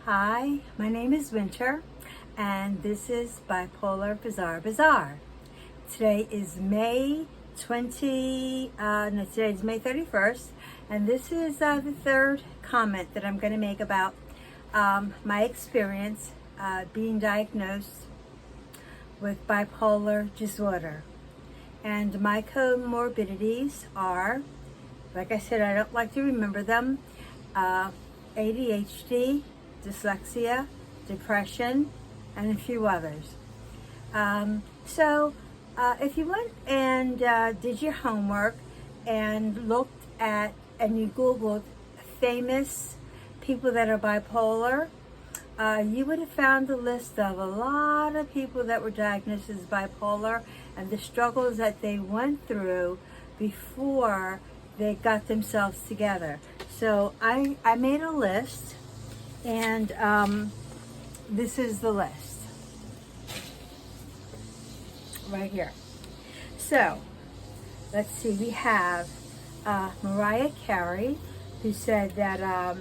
Hi, my name is Winter, and this is Bipolar Bazaar. Today is May 31st, and this is the third comment that I'm going to make about my experience being diagnosed with bipolar disorder. And my comorbidities are, like I said, I don't like to remember them, ADHD, dyslexia, depression, and a few others. If you went and did your homework and looked at and you Googled famous people that are bipolar, you would have found a list of a lot of people that were diagnosed as bipolar and the struggles that they went through before they got themselves together. So I made a list, and this is the list right here. So let's see, we have Mariah Carey, who said that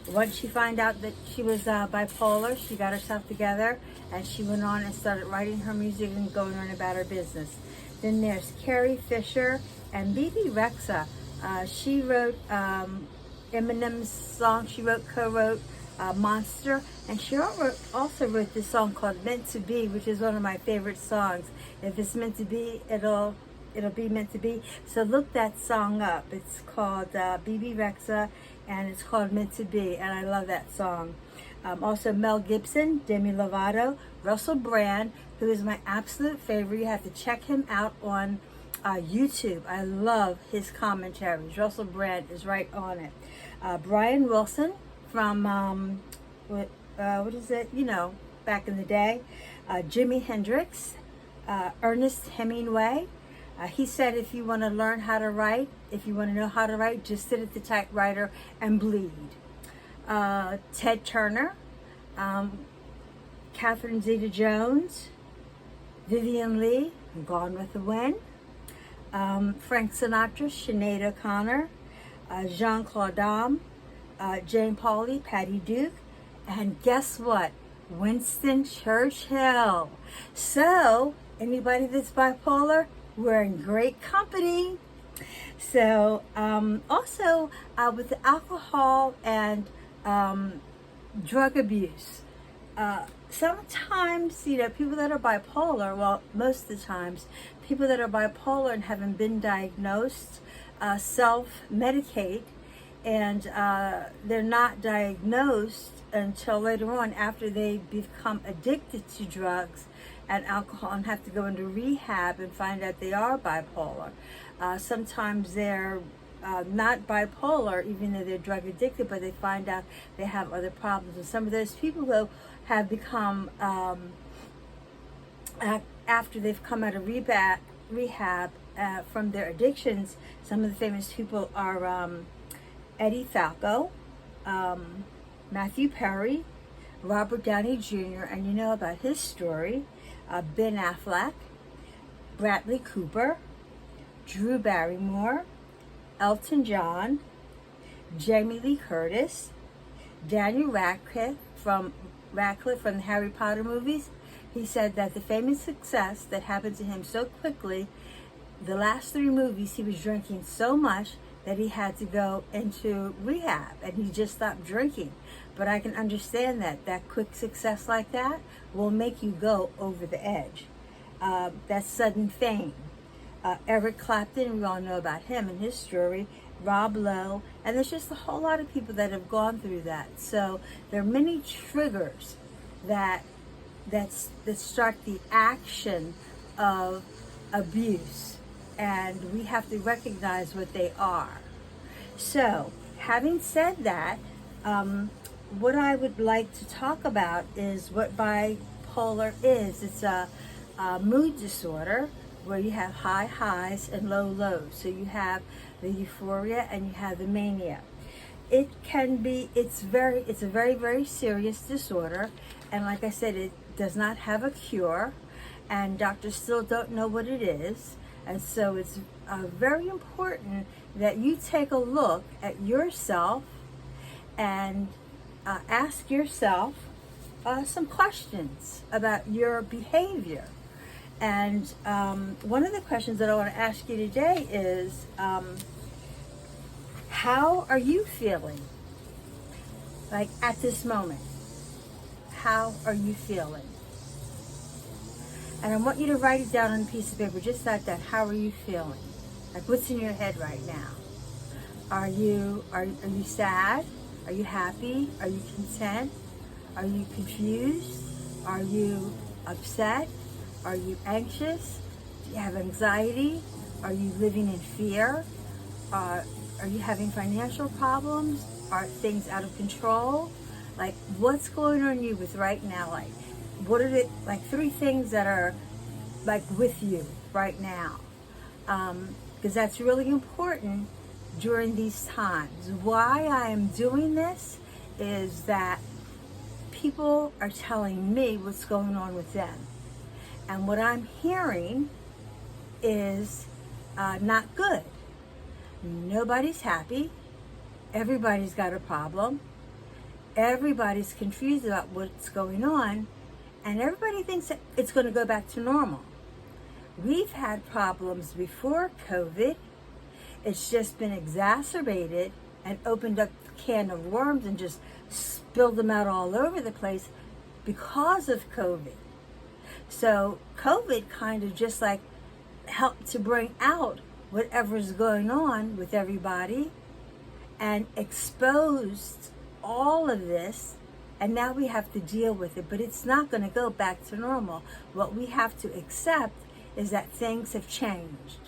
once she found out that she was bipolar, she got herself together and she went on and started writing her music and going on about her business. Then there's Carrie Fisher and Bebe Rexha. She wrote Eminem's song. She co-wrote Monster, and she also wrote this song called Meant to Be, which is one of my favorite songs. If it's meant to be, it'll be meant to be. So look that song up. It's called Bebe Rexha, and it's called Meant to Be, and I love that song. Also Mel Gibson, Demi Lovato, Russell Brand, who is my absolute favorite. You have to check him out on YouTube. I love his commentaries. Russell Brand is right on it. Brian Wilson from what is it? Back in the day. Jimi Hendrix, Ernest Hemingway. He said, if you want to learn how to write, if you want to know how to write, just sit at the typewriter and bleed. Ted Turner, Catherine Zeta-Jones, Vivian Leigh, Gone with the Wind, Frank Sinatra, Sinead O'Connor, Jean-Claude Damme, Jane Pauley, Patty Duke, and guess what? Winston Churchill. So, anybody that's bipolar, we're in great company. So, also with the alcohol and drug abuse, sometimes, people that are bipolar, well, most of the times, people that are bipolar and haven't been diagnosed self-medicate, and they're not diagnosed until later on after they become addicted to drugs and alcohol and have to go into rehab and find out they are bipolar. Sometimes they're not bipolar, even though they're drug addicted, but they find out they have other problems. And some of those people, though, have become, after they've come out of rehab from their addictions, some of the famous people are Eddie Falco, Matthew Perry, Robert Downey Jr., and you know about his story, Ben Affleck, Bradley Cooper, Drew Barrymore, Elton John, Jamie Lee Curtis, Daniel Radcliffe from the Harry Potter movies. He said that the famous success that happened to him so quickly, the last 3 movies he was drinking so much that he had to go into rehab, and he just stopped drinking. But I can understand that quick success like that will make you go over the edge. That sudden fame. Eric Clapton, we all know about him and his story. Rob Lowe, and there's just a whole lot of people that have gone through that. So there are many triggers that start the action of abuse, and we have to recognize what they are. So, having said that, what I would like to talk about is what bipolar is. It's a mood disorder where you have high highs and low lows. So you have the euphoria and you have the mania. It's a very, very serious disorder, and like I said, it does not have a cure, and doctors still don't know what it is. And so it's very important that you take a look at yourself and ask yourself some questions about your behavior. And one of the questions that I want to ask you today is, how are you feeling? Like at this moment, how are you feeling? And I want you to write it down on a piece of paper, just like that. How are you feeling? Like what's in your head right now? Are you sad? Are you happy? Are you content? Are you confused? Are you upset? Are you anxious? Do you have anxiety? Are you living in fear? Are you having financial problems? Are things out of control? Like, what's going on you with right now? Like, what are the, like, 3 things that are, like, with you right now? Because that's really important during these times. Why I am doing this is that people are telling me what's going on with them. And what I'm hearing is not good. Nobody's happy. Everybody's got a problem. Everybody's confused about what's going on. And everybody thinks that it's going to go back to normal. We've had problems before COVID. It's just been exacerbated and opened up a can of worms and just spilled them out all over the place because of COVID. So COVID kind of just like helped to bring out whatever's going on with everybody and exposed all of this, and now we have to deal with it. But it's not going to go back to normal. What we have to accept is that things have changed.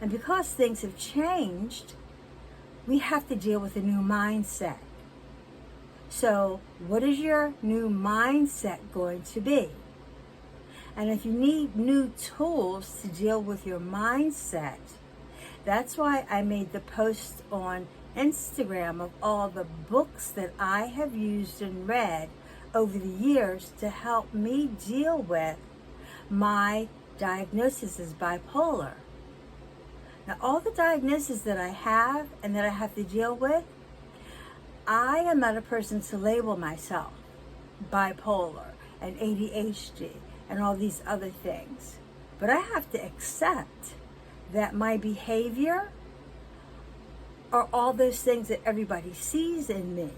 And because things have changed, we have to deal with a new mindset. So what is your new mindset going to be? And if you need new tools to deal with your mindset, that's why I made the post on Instagram of all the books that I have used and read over the years to help me deal with my diagnosis as bipolar. Now, all the diagnoses that I have and that I have to deal with, I am not a person to label myself bipolar and ADHD and all these other things. But I have to accept that my behavior are all those things that everybody sees in me.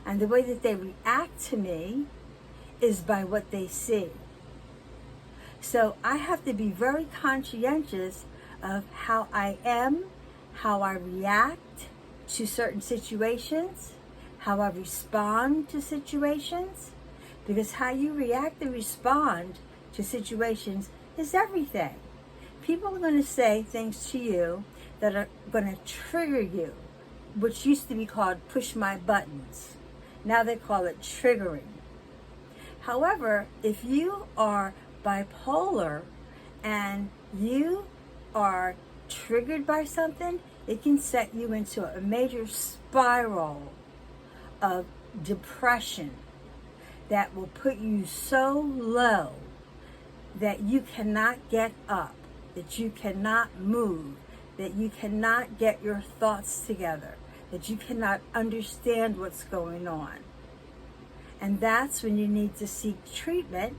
And the way that they react to me is by what they see. So I have to be very conscientious of how I am, how I react to certain situations, how I respond to situations, because how you react and respond to situations is everything. People are going to say things to you that are going to trigger you, which used to be called push my buttons. Now they call it triggering. However, if you are bipolar and you are triggered by something, it can set you into a major spiral of depression that will put you so low that you cannot get up, that you cannot move, that you cannot get your thoughts together, that you cannot understand what's going on. And that's when you need to seek treatment,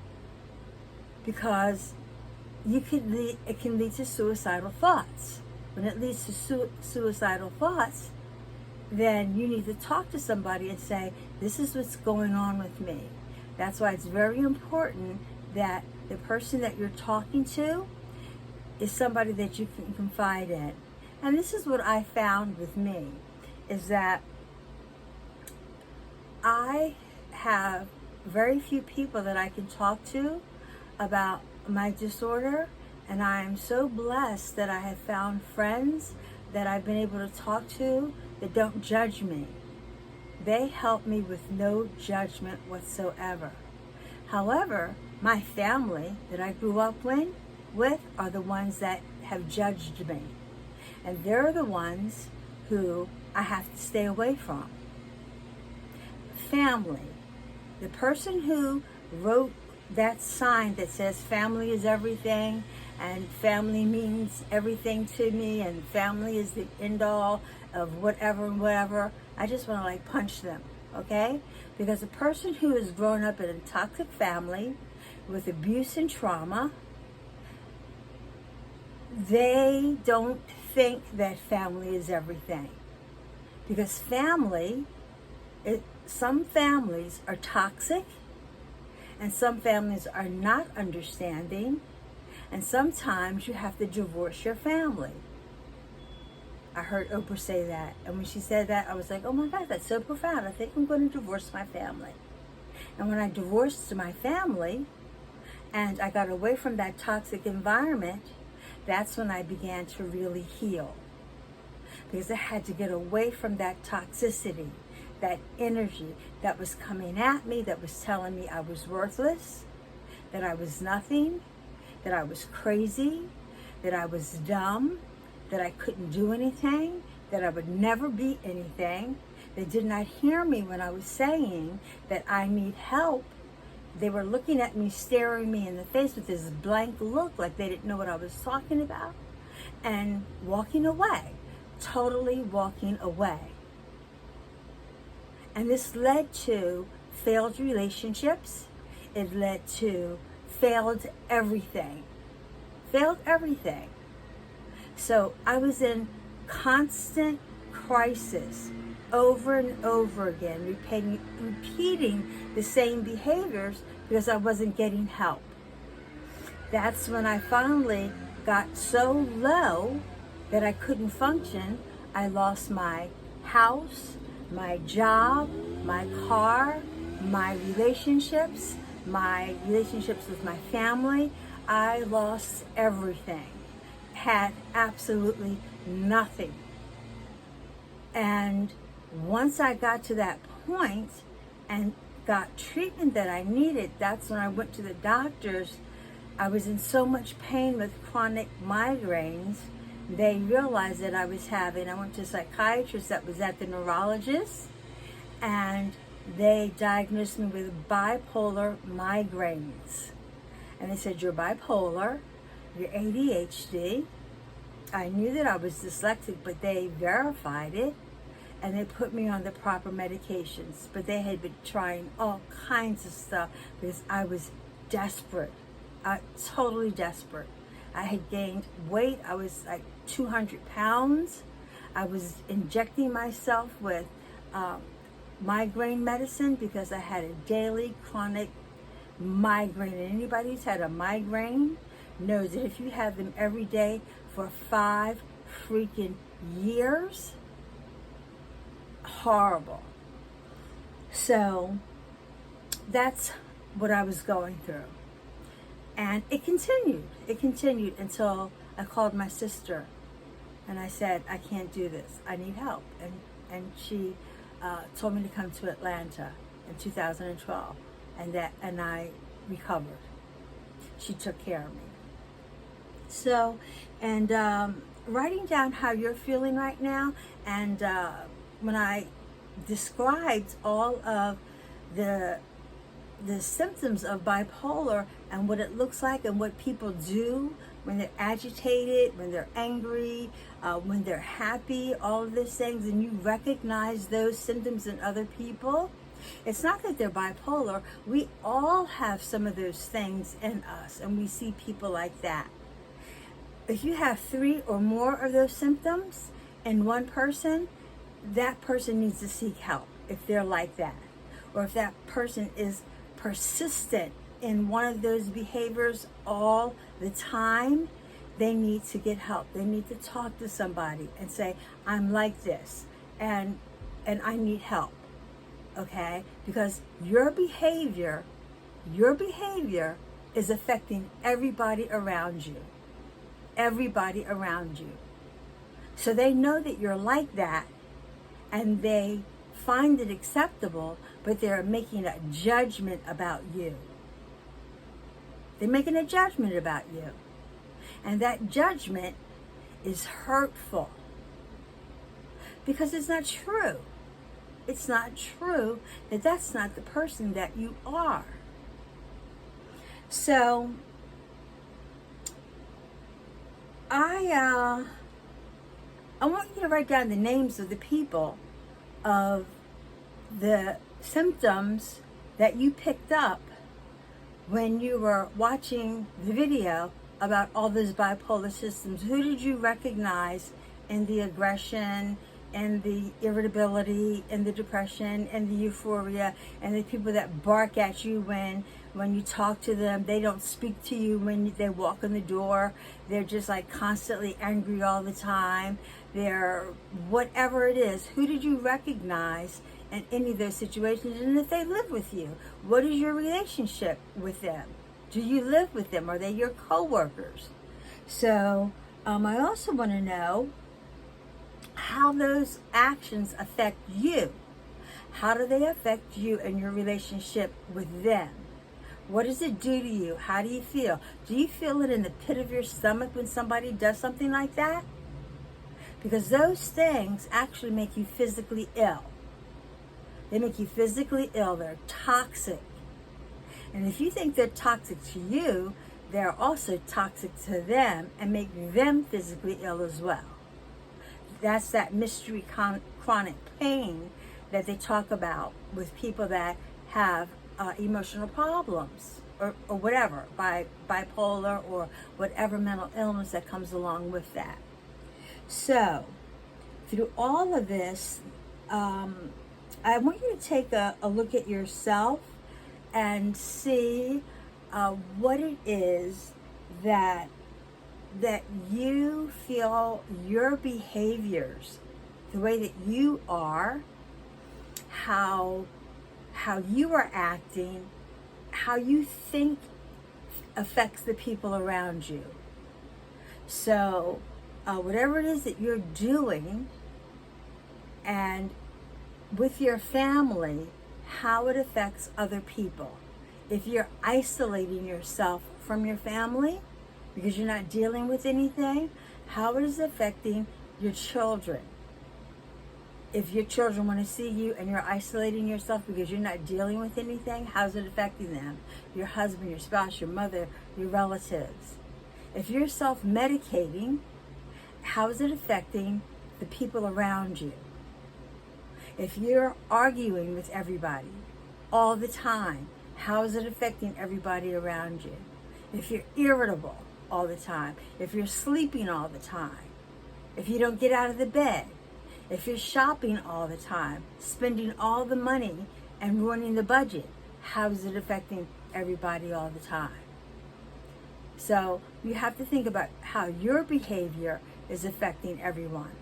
because it can lead to suicidal thoughts. When it leads to suicidal thoughts, then you need to talk to somebody and say, this is what's going on with me. That's why it's very important that the person that you're talking to is somebody that you can confide in. And this is what I found with me, is that I have very few people that I can talk to about my disorder, and I am so blessed that I have found friends that I've been able to talk to that don't judge me. They help me with no judgment whatsoever. However, my family that I grew up with are the ones that have judged me. And they're the ones who I have to stay away from. Family. The person who wrote that sign that says family is everything, and family means everything to me, and family is the end all of whatever and whatever, I just want to like punch them, okay? Because a person who has grown up in a toxic family with abuse and trauma, they don't think that family is everything. Because some families are toxic, and some families are not understanding, and sometimes you have to divorce your family. I heard Oprah say that, and when she said that, I was like, oh my God, that's so profound. I think I'm going to divorce my family. And when I divorced my family, and I got away from that toxic environment, that's when I began to really heal. Because I had to get away from that toxicity, that energy that was coming at me, that was telling me I was worthless, that I was nothing, that I was crazy, that I was dumb, that I couldn't do anything, that I would never be anything. They did not hear me when I was saying that I need help. They were looking at me, staring me in the face with this blank look like they didn't know what I was talking about, and walking away, totally walking away. And this led to failed relationships. It led to failed everything. Failed everything. So I was in constant crisis over and over again, repeating the same behaviors because I wasn't getting help. That's when I finally got so low that I couldn't function. I lost my house, my job, my car, my relationships with my family. I lost everything. Had absolutely nothing. And once I got to that point and got treatment that I needed, that's when I went to the doctors. I was in so much pain with chronic migraines. They realized that I was having, I went to a psychiatrist that was at the neurologist, and they diagnosed me with bipolar migraines. And they said, you're bipolar, you're ADHD. I knew that I was dyslexic, but they verified it, and they put me on the proper medications. But they had been trying all kinds of stuff because I was desperate, totally desperate. I had gained weight. I was like 200 pounds. I was injecting myself with migraine medicine because I had a daily chronic migraine. And anybody who's had a migraine knows that if you have them every day for 5 freaking years, horrible. So that's what I was going through. And it continued until I called my sister and I said, I can't do this, I need help. And she told me to come to Atlanta in 2012, and I recovered. She took care of me. So, and writing down how you're feeling right now, and when I described all of the symptoms of bipolar and what it looks like and what people do when they're agitated, when they're angry, when they're happy, all of those things, and you recognize those symptoms in other people, it's not that they're bipolar. We all have some of those things in us, and we see people like that. If you have 3 or more of those symptoms in one person, that person needs to seek help if they're like that. Or if that person is persistent in one of those behaviors all the time, they need to get help. They need to talk to somebody and say, I'm like this, and I need help, okay? Because your behavior is affecting everybody around you. Everybody around you. So they know that you're like that, and they find it acceptable, but they're making a judgment about you. They're making a judgment about you. And that judgment is hurtful. Because it's not true. It's not true that that's not the person that you are. So, I want you to write down the names of the people of the symptoms that you picked up when you were watching the video about all those bipolar systems. Who did you recognize in the aggression and the irritability and the depression and the euphoria and the people that bark at you when you talk to them? They don't speak to you when they walk in the door. They're just like constantly angry all the time. They're whatever it is. Who did you recognize in any of those situations? And if they live with you, what is your relationship with them? Do you live with them? Are they your co-workers? So I also want to know how those actions affect you. How do they affect you and your relationship with them? What does it do to you? How do you feel? Do you feel it in the pit of your stomach when somebody does something like that? Because those things actually make you physically ill. They make you physically ill. They're toxic. And if you think they're toxic to you, they're also toxic to them and make them physically ill as well. That's that mystery chronic pain that they talk about with people that have emotional problems or whatever, bipolar or whatever mental illness that comes along with that. So, through all of this, I want you to take a look at yourself and see what it is that you feel your behaviors, the way that you are, how you are acting, how you think affects the people around you. So whatever it is that you're doing and with your family, how it affects other people. If you're isolating yourself from your family because you're not dealing with anything, how it is affecting your children. If your children want to see you and you're isolating yourself because you're not dealing with anything, how's it affecting them? Your husband, your spouse, your mother, your relatives. If you're self-medicating, how is it affecting the people around you? If you're arguing with everybody all the time, how is it affecting everybody around you? If you're irritable all the time, if you're sleeping all the time, if you don't get out of the bed, if you're shopping all the time, spending all the money and ruining the budget, how is it affecting everybody all the time? So you have to think about how your behavior is affecting everyone.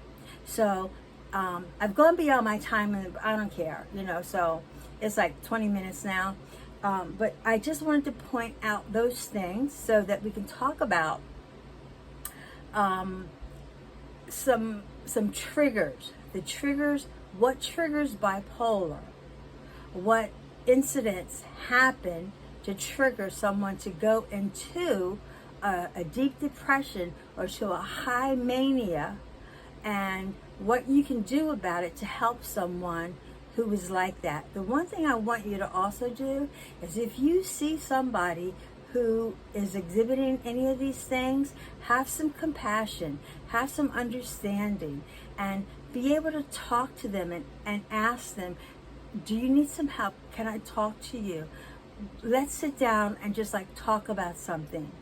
So I've gone beyond my time and I don't care, so it's like 20 minutes now. But I just wanted to point out those things so that we can talk about some triggers. The triggers, what triggers bipolar? What incidents happen to trigger someone to go into a deep depression or to a high mania, and what you can do about it to help someone who is like that. The one thing I want you to also do is if you see somebody who is exhibiting any of these things, have some compassion, have some understanding, and be able to talk to them and ask them, do you need some help? Can I talk to you? Let's sit down and just talk about something,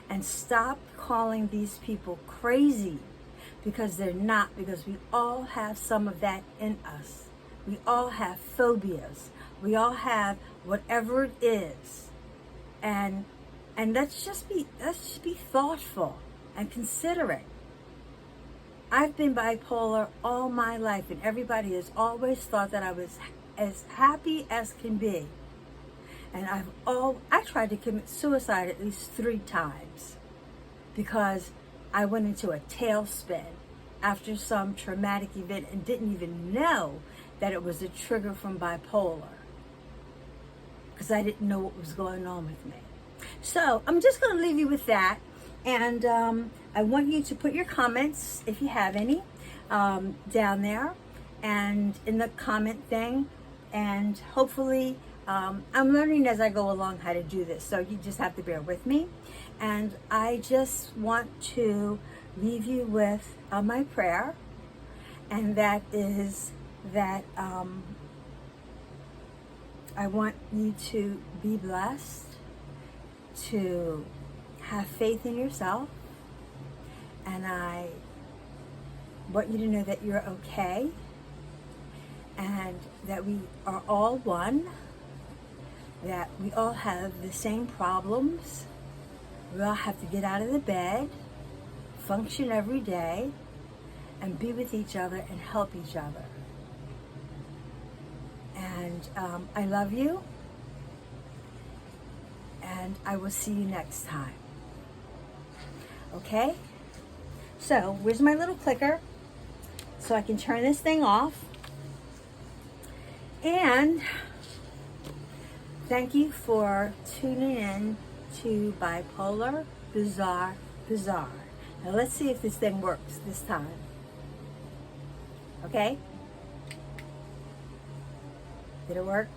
and stop calling these people crazy, because they're not, because we all have some of that in us. We all have phobias. We all have whatever it is. And let's just be thoughtful and considerate. I've been bipolar all my life, and everybody has always thought that I was as happy as can be. And I tried to commit suicide at least 3 times because I went into a tailspin after some traumatic event and didn't even know that it was a trigger from bipolar, because I didn't know what was going on with me. So I'm just going to leave you with that, and I want you to put your comments, if you have any, down there and in the comment thing, and hopefully I'm learning as I go along how to do this, so you just have to bear with me. And I just want to leave you with my prayer, and that is, that I want you to be blessed, to have faith in yourself, and I want you to know that you're okay, and that we are all one, that we all have the same problems. We all have to get out of the bed, function every day, and be with each other and help each other. And I love you, and I will see you next time. Okay? So, where's my little clicker so I can turn this thing off? And thank you for tuning in to Bipolar, Bazaar. Now let's see if this thing works this time. Okay? Did it work?